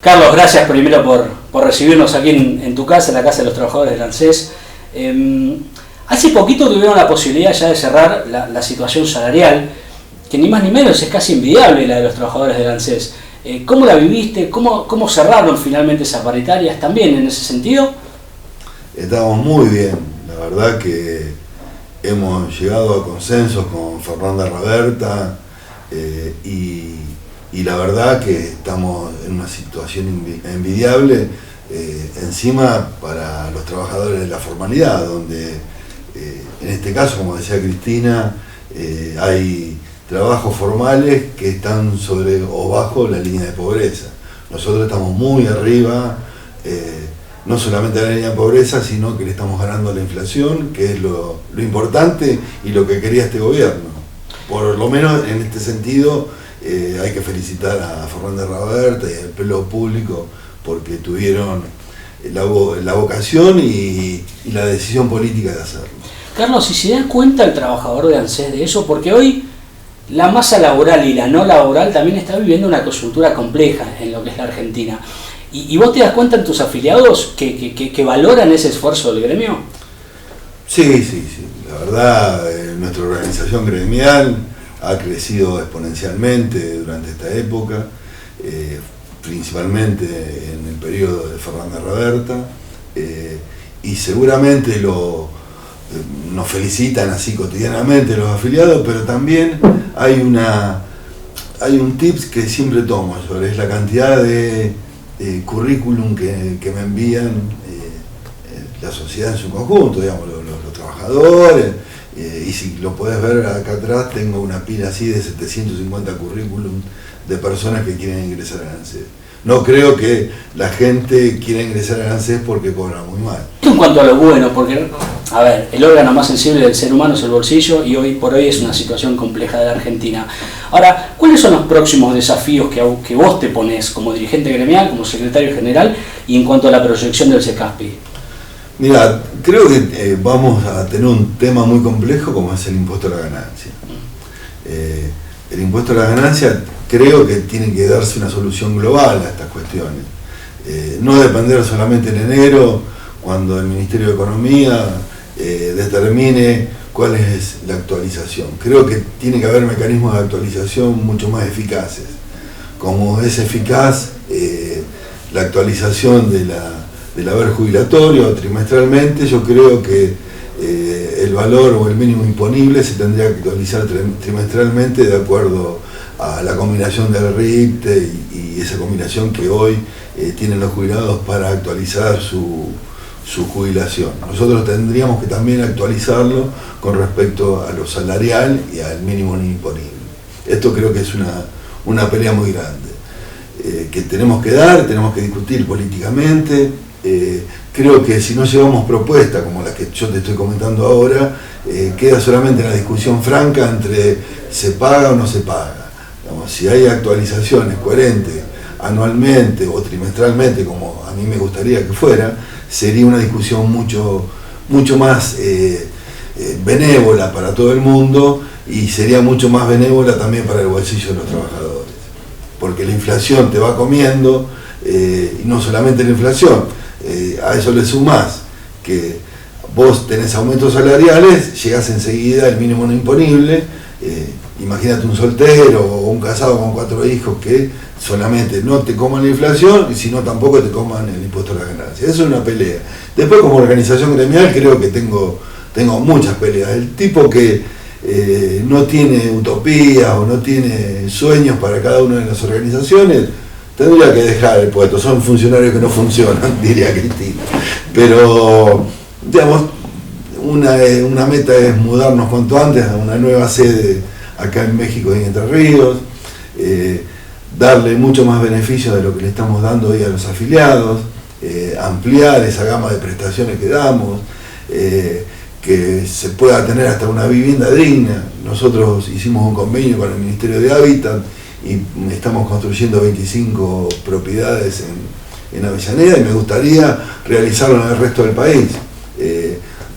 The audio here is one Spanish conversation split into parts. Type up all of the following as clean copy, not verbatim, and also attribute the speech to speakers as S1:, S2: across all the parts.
S1: Carlos, gracias primero por recibirnos aquí en tu casa, en la Casa de los Trabajadores del ANSES. Hace poquito tuvieron la posibilidad ya de cerrar la situación salarial, que ni más ni menos es casi envidiable la de los trabajadores del ANSES. ¿Cómo la viviste? ¿Cómo cerraron finalmente esas paritarias también en ese sentido?
S2: Estamos muy bien, la verdad que hemos llegado a consensos con Fernanda Raberta y la verdad que estamos en una situación envidiable, encima para los trabajadores de la formalidad, donde en este caso, como decía Cristina, hay trabajos formales que están sobre o bajo la línea de pobreza. Nosotros estamos muy arriba, no solamente de la línea de pobreza, sino que le estamos ganando a la inflación, que es lo importante y lo que quería este gobierno. Por lo menos en este sentido, hay que felicitar a Fernanda Raberta y al pueblo público porque tuvieron la vocación y la decisión política de hacerlo.
S1: Carlos, si se da cuenta el trabajador de ANSES de eso, porque hoy la masa laboral y la no laboral también está viviendo una coyuntura compleja en lo que es la Argentina. ¿Y vos te das cuenta en tus afiliados que valoran ese esfuerzo del gremio?
S2: Sí. La verdad, nuestra organización gremial ha crecido exponencialmente durante esta época, principalmente en el periodo de Fernanda Raberta, y seguramente nos felicitan así cotidianamente los afiliados, pero también hay un tips que siempre tomo sobre la cantidad de currículum que me envían la sociedad en su conjunto, digamos, los trabajadores. Y si lo puedes ver acá atrás, tengo una pila así de 750 currículum de personas que quieren ingresar al ANSES. No creo que la gente quiera ingresar al ANSES porque cobra muy mal.
S1: En cuanto a lo bueno, porque, a ver, el órgano más sensible del ser humano es el bolsillo y hoy por hoy es una situación compleja de la Argentina. Ahora, ¿cuáles son los próximos desafíos que vos te ponés como dirigente gremial, como secretario general y en cuanto a la proyección del CECASPI?
S2: Mira, creo que vamos a tener un tema muy complejo como es el impuesto a la ganancia. El impuesto a la ganancia creo que tiene que darse una solución global a estas cuestiones. No depender solamente en enero, cuando el Ministerio de Economía determine cuál es la actualización. Creo que tiene que haber mecanismos de actualización mucho más eficaces. Como es eficaz la actualización del haber jubilatorio trimestralmente, yo creo que el valor o el mínimo imponible se tendría que actualizar trimestralmente de acuerdo a la combinación del RIPTE y esa combinación que hoy tienen los jubilados para actualizar su jubilación. Nosotros tendríamos que también actualizarlo con respecto a lo salarial y al mínimo imponible. Esto creo que es una pelea muy grande, que tenemos que tenemos que discutir políticamente. Creo que si no llevamos propuestas como las que yo te estoy comentando ahora, queda solamente la discusión franca entre se paga o no se paga. Digamos, si hay actualizaciones coherentes anualmente o trimestralmente, como a mí me gustaría que fuera, sería una discusión mucho más benévola para todo el mundo y sería mucho más benévola también para el bolsillo de los trabajadores. Porque la inflación te va comiendo, y no solamente la inflación, a eso le sumás que vos tenés aumentos salariales, llegás enseguida al mínimo no imponible. Imagínate un soltero o un casado con 4 hijos que solamente no te coman la inflación, sino tampoco te coman el impuesto a la ganancia. Eso es una pelea. Después, como organización gremial, creo que tengo muchas peleas. El tipo que no tiene utopías o no tiene sueños para cada una de las organizaciones, tendría que dejar el puesto. Son funcionarios que no funcionan, diría Cristina. Pero, digamos, una meta es mudarnos cuanto antes a una nueva sede acá en México y en Entre Ríos, darle mucho más beneficio de lo que le estamos dando hoy a los afiliados, ampliar esa gama de prestaciones que damos, que se pueda tener hasta una vivienda digna. Nosotros hicimos un convenio con el Ministerio de Hábitat y estamos construyendo 25 propiedades en Avellaneda y me gustaría realizarlo en el resto del país.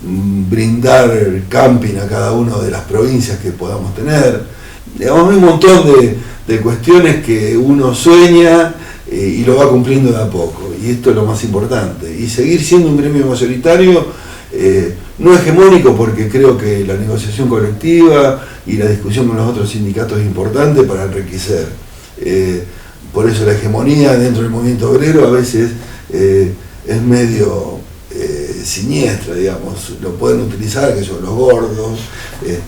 S2: Brindar camping a cada una de las provincias que podamos tener. Digamos, hay un montón de cuestiones que uno sueña y lo va cumpliendo de a poco, y esto es lo más importante. Y seguir siendo un gremio mayoritario, no hegemónico, porque creo que la negociación colectiva y la discusión con los otros sindicatos es importante para enriquecer. Por eso la hegemonía dentro del movimiento obrero a veces es medio siniestra, digamos. Lo pueden utilizar, que son los gordos,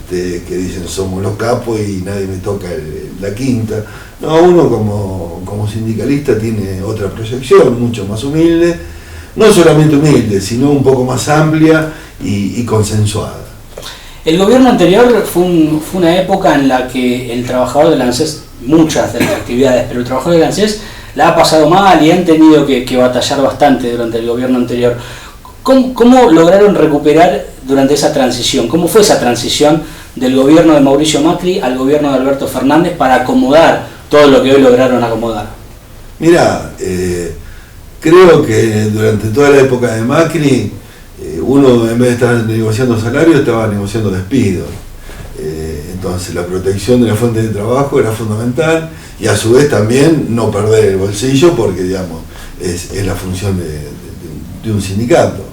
S2: que dicen somos los capos y nadie me toca la quinta. No, uno como sindicalista tiene otra proyección, mucho más humilde, no solamente humilde, sino un poco más amplia y consensuada.
S1: El gobierno anterior fue una época en la que el trabajador del ANSES, muchas de las actividades, pero el trabajador del ANSES la ha pasado mal y han tenido que batallar bastante durante el gobierno anterior. ¿Cómo lograron recuperar durante esa transición? ¿Cómo fue esa transición del gobierno de Mauricio Macri al gobierno de Alberto Fernández para acomodar todo lo que hoy lograron acomodar?
S2: Mira, creo que durante toda la época de Macri, uno en vez de estar negociando salarios, estaba negociando despidos. Entonces la protección de la fuente de trabajo era fundamental, y a su vez también no perder el bolsillo, porque digamos es la función de un sindicato.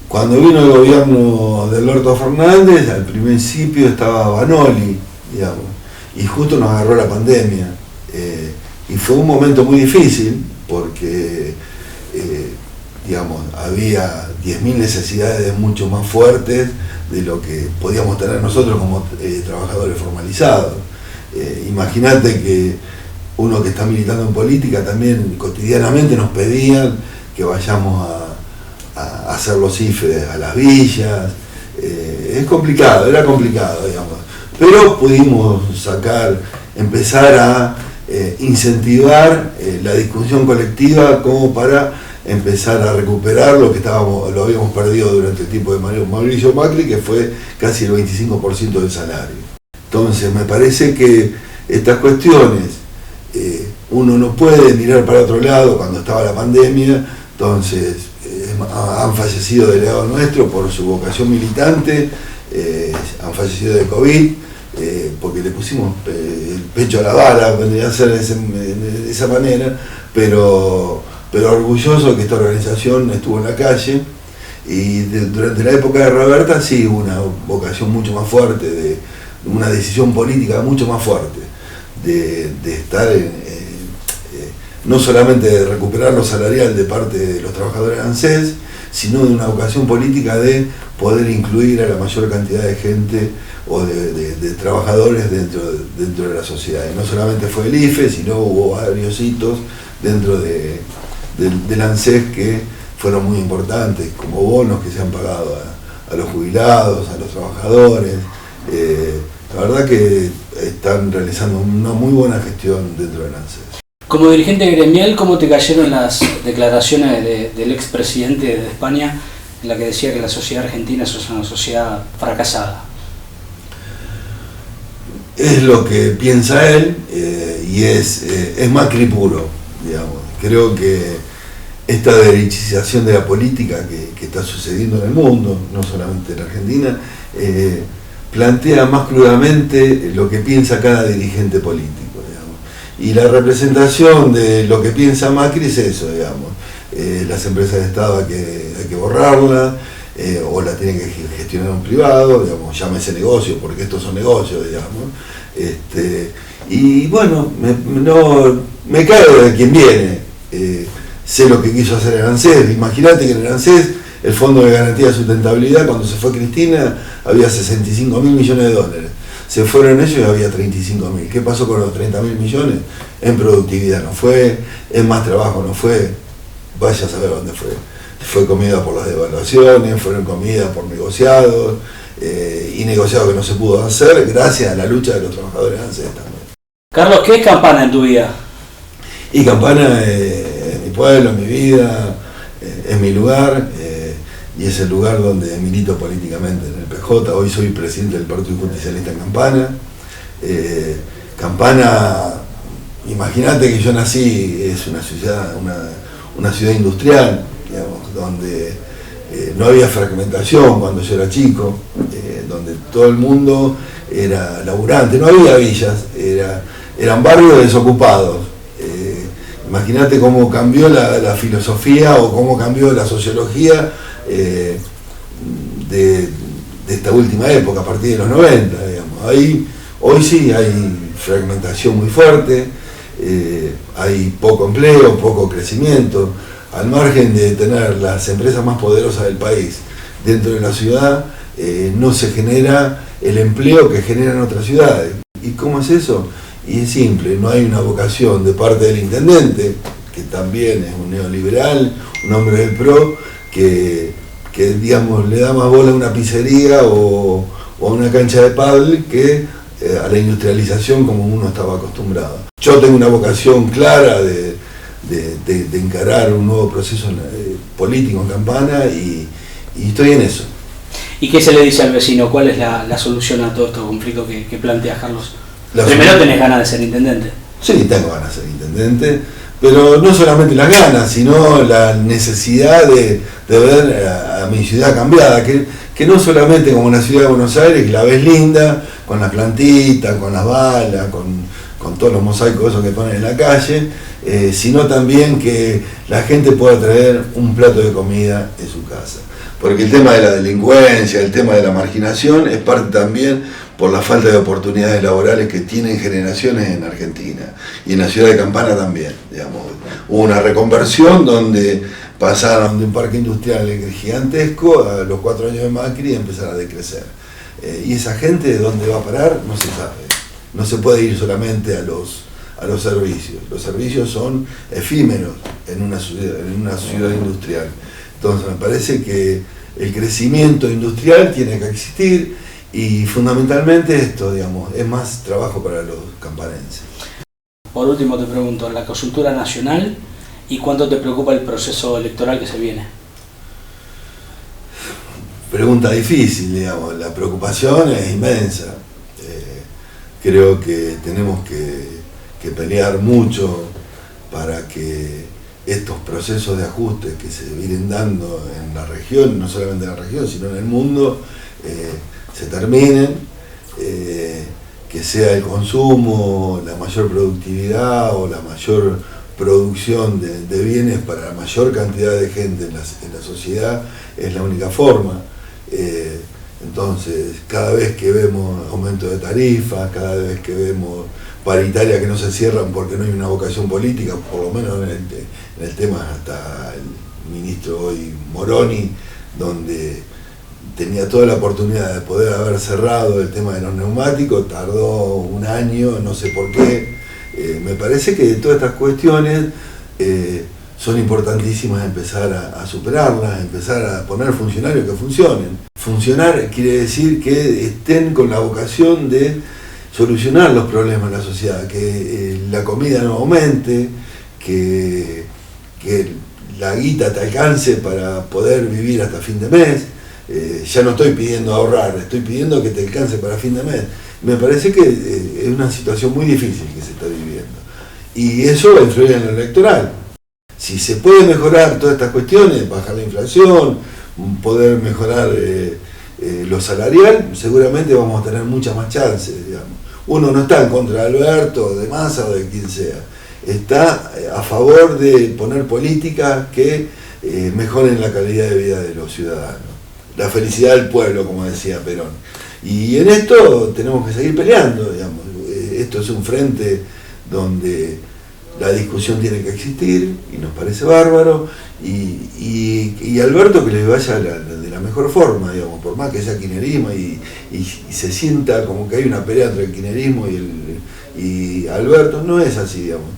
S2: Cuando vino el gobierno de Alberto Fernández, al principio estaba Vanoli, digamos, y justo nos agarró la pandemia, y fue un momento muy difícil porque digamos, había 10.000 necesidades mucho más fuertes de lo que podíamos tener nosotros como trabajadores formalizados. Imagínate que uno que está militando en política también cotidianamente nos pedían que vayamos a hacer los IFE a las villas. Es complicado, era complicado, digamos, pero pudimos empezar a incentivar la discusión colectiva como para empezar a recuperar lo que lo habíamos perdido durante el tiempo de Mauricio Macri, que fue casi el 25% del salario. Entonces me parece que estas cuestiones, uno no puede mirar para otro lado cuando estaba la pandemia. Entonces han fallecido delegados nuestros por su vocación militante, han fallecido de COVID, porque le pusimos el pecho a la bala, vendría a ser de esa manera, pero orgulloso que esta organización estuvo en la calle. Y durante la época de Roberta sí hubo una vocación mucho más fuerte, de una decisión política mucho más fuerte, de estar no solamente de recuperar lo salarial de parte de los trabajadores de ANSES, sino de una vocación política de poder incluir a la mayor cantidad de gente o de trabajadores dentro de la sociedad. Y no solamente fue el IFE, sino hubo varios hitos dentro del ANSES que fueron muy importantes, como bonos que se han pagado a los jubilados, a los trabajadores. La verdad que están realizando una muy buena gestión dentro del ANSES.
S1: Como dirigente gremial, ¿cómo te cayeron las declaraciones del expresidente de España, en la que decía que la sociedad argentina es una sociedad fracasada?
S2: Es lo que piensa él, y es Macri puro, digamos. Creo que esta derechización de la política que está sucediendo en el mundo, no solamente en Argentina, plantea más crudamente lo que piensa cada dirigente político, digamos. Y la representación de lo que piensa Macri es eso, digamos. Las empresas de Estado hay que borrarlas, o la tiene que gestionar un privado, digamos, llámese negocio, porque estos son negocios, digamos. Y bueno, me cae de quien viene. Sé lo que quiso hacer el ANSES. Imagínate que en el ANSES, el Fondo de Garantía de Sustentabilidad, cuando se fue Cristina, había 65.000 millones de dólares. Se fueron ellos y había 35.000. ¿Qué pasó con los 30.000 millones? En productividad no fue, en más trabajo no fue, vaya a saber dónde fue. Fue comida por las devaluaciones, fueron comidas por negociados, y negociados que no se pudo hacer gracias a la lucha de los trabajadores ANSES también.
S1: Carlos, ¿qué es Campana en tu vida?
S2: Y Campana es mi pueblo, es mi vida, es mi lugar, y es el lugar donde milito políticamente en el PJ. Hoy soy presidente del Partido Justicialista en Campana. Campana, imagínate que yo nací, es una ciudad industrial, digamos, donde no había fragmentación cuando yo era chico, donde todo el mundo era laburante, no había villas, eran barrios desocupados, Imagínate cómo cambió la filosofía o cómo cambió la sociología de esta última época, a partir de los 90, digamos. Hoy sí hay fragmentación muy fuerte, hay poco empleo, poco crecimiento, al margen de tener las empresas más poderosas del país dentro de la ciudad, no se genera el empleo que generan otras ciudades. ¿Y cómo es eso? Y es simple, no hay una vocación de parte del intendente, que también es un neoliberal, un hombre del PRO, que digamos, le da más bola a una pizzería o a una cancha de pádel que a la industrialización como uno estaba acostumbrado. Yo tengo una vocación clara de encarar un nuevo proceso político en Campana y estoy en eso.
S1: ¿Y qué se le dice al vecino? ¿Cuál es la solución a todo este conflicto que planteas, Carlos? Primero tenés ganas de ser intendente.
S2: Sí, tengo ganas de ser intendente, pero no solamente las ganas, sino la necesidad de ver a mi ciudad cambiada, que no solamente como una ciudad de Buenos Aires, que la ves linda, con las plantitas, con las balas, con todos los mosaicos esos que ponen en la calle, sino también que la gente pueda traer un plato de comida en su casa. Porque el tema de la delincuencia, el tema de la marginación es parte también por la falta de oportunidades laborales que tienen generaciones en Argentina y en la ciudad de Campana también, digamos. Hubo una reconversión donde pasaron de un parque industrial gigantesco a los 4 años de Macri y empezaron a decrecer. Y esa gente de dónde va a parar no se sabe. No se puede ir solamente a los servicios. Los servicios son efímeros en una ciudad industrial. Entonces me parece que el crecimiento industrial tiene que existir y fundamentalmente esto, digamos, es más trabajo para los campanenses.
S1: Por último te pregunto, la coyuntura nacional y cuánto te preocupa el proceso electoral que se viene.
S2: Pregunta difícil, digamos, la preocupación es inmensa. Creo que tenemos que pelear mucho para que estos procesos de ajuste que se vienen dando en la región, no solamente en la región, sino en el mundo, se terminen, que sea el consumo, la mayor productividad o la mayor producción de bienes para la mayor cantidad de gente en la sociedad, es la única forma. Entonces, cada vez que vemos aumento de tarifas, cada vez que vemos paritarias que no se cierran porque no hay una vocación política, por lo menos en el tema hasta el ministro hoy Moroni, donde tenía toda la oportunidad de poder haber cerrado el tema de los neumáticos, tardó un año, no sé por qué. Me parece que todas estas cuestiones son importantísimas empezar a superarlas, empezar a poner funcionarios que funcionen. Funcionar quiere decir que estén con la vocación de solucionar los problemas de la sociedad, que la comida no aumente, que la guita te alcance para poder vivir hasta fin de mes. Ya no estoy pidiendo ahorrar, estoy pidiendo que te alcance para fin de mes. Me parece que es una situación muy difícil que se está viviendo. Y eso influye en lo electoral. Si se puede mejorar todas estas cuestiones, bajar la inflación, poder mejorar lo salarial, seguramente vamos a tener muchas más chances, digamos. Uno no está en contra de Alberto, de Massa o de quien sea. Está a favor de poner políticas que mejoren la calidad de vida de los ciudadanos. La felicidad del pueblo, como decía Perón. Y en esto tenemos que seguir peleando, digamos. Esto es un frente donde la discusión tiene que existir y nos parece bárbaro. Y Alberto que le vaya de la mejor forma, digamos, por más que sea kirchnerismo y se sienta como que hay una pelea entre el kirchnerismo y Alberto, no es así, digamos.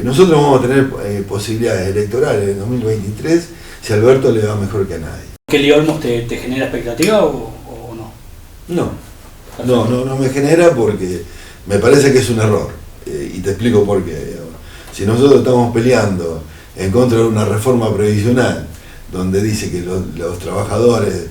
S2: Nosotros vamos a tener posibilidades electorales en 2023 si Alberto le va mejor que a nadie.
S1: ¿Kelly Olmos te genera expectativa o no?
S2: No me genera porque me parece que es un error. Y te explico por qué. Digamos. Si nosotros estamos peleando en contra de una reforma previsional donde dice que los trabajadores,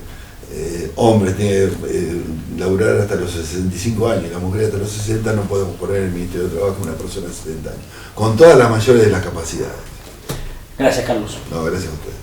S2: hombres, tienen que laburar hasta los 65 años, y las mujeres hasta los 60, no podemos poner en el Ministerio de Trabajo una persona de 70 años, con todas las mayores de las capacidades.
S1: Gracias, Carlos.
S2: No, gracias a ustedes.